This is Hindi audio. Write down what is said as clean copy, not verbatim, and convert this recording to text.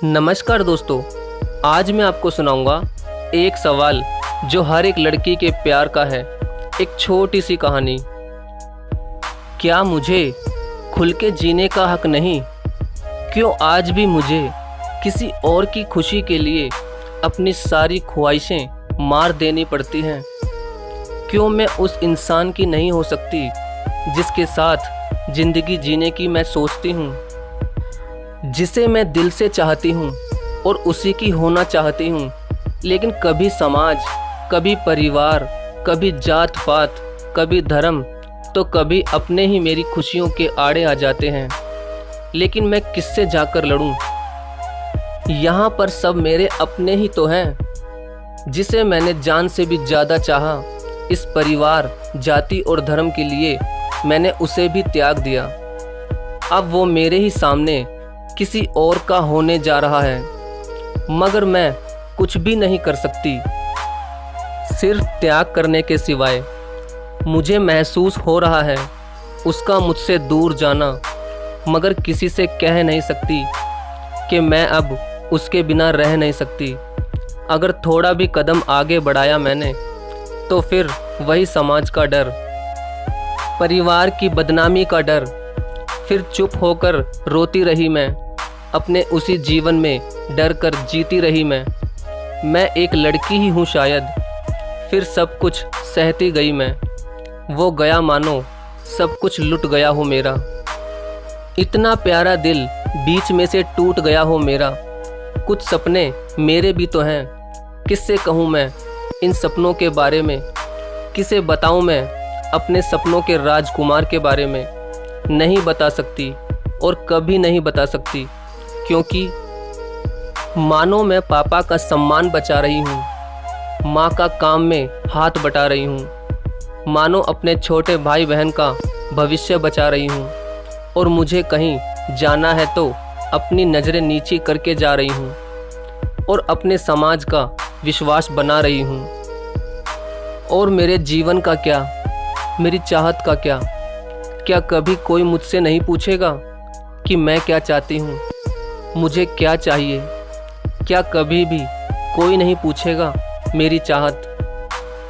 नमस्कार दोस्तों, आज मैं आपको सुनाऊंगा एक सवाल जो हर एक लड़की के प्यार का है। एक छोटी सी कहानी। क्या मुझे खुल के जीने का हक नहीं? क्यों आज भी मुझे किसी और की खुशी के लिए अपनी सारी ख्वाहिशें मार देनी पड़ती हैं? क्यों मैं उस इंसान की नहीं हो सकती जिसके साथ ज़िंदगी जीने की मैं सोचती हूँ, जिसे मैं दिल से चाहती हूँ और उसी की होना चाहती हूँ? लेकिन कभी समाज, कभी परिवार, कभी जात पात, कभी धर्म, तो कभी अपने ही मेरी खुशियों के आड़े आ जाते हैं। लेकिन मैं किससे जाकर लड़ूं? यहाँ पर सब मेरे अपने ही तो हैं, जिसे मैंने जान से भी ज़्यादा चाहा। इस परिवार, जाति और धर्म के लिए मैंने उसे भी त्याग दिया। अब वो मेरे ही सामने किसी और का होने जा रहा है, मगर मैं कुछ भी नहीं कर सकती सिर्फ त्याग करने के सिवाय। मुझे महसूस हो रहा है उसका मुझसे दूर जाना, मगर किसी से कह नहीं सकती कि मैं अब उसके बिना रह नहीं सकती। अगर थोड़ा भी कदम आगे बढ़ाया मैंने, तो फिर वही समाज का डर, परिवार की बदनामी का डर। फिर चुप होकर रोती रही मैं, अपने उसी जीवन में डर कर जीती रही मैं एक लड़की ही हूँ शायद। फिर सब कुछ सहती गई मैं, वो गया मानो सब कुछ लुट गया हो मेरा। इतना प्यारा दिल बीच में से टूट गया हो मेरा। कुछ सपने मेरे भी तो हैं, किससे कहूँ मैं इन सपनों के बारे में? किसे बताऊँ मैं अपने सपनों के राजकुमार के बारे में? नहीं बता सकती और कभी नहीं बता सकती, क्योंकि मानो मैं पापा का सम्मान बचा रही हूँ, माँ का काम में हाथ बटा रही हूँ, मानो अपने छोटे भाई बहन का भविष्य बचा रही हूँ। और मुझे कहीं जाना है तो अपनी नज़रें नीची करके जा रही हूँ और अपने समाज का विश्वास बना रही हूँ। और मेरे जीवन का क्या, मेरी चाहत का क्या? क्या कभी कोई मुझसे नहीं पूछेगा कि मैं क्या चाहती हूँ, मुझे क्या चाहिए? क्या कभी भी कोई नहीं पूछेगा मेरी चाहत?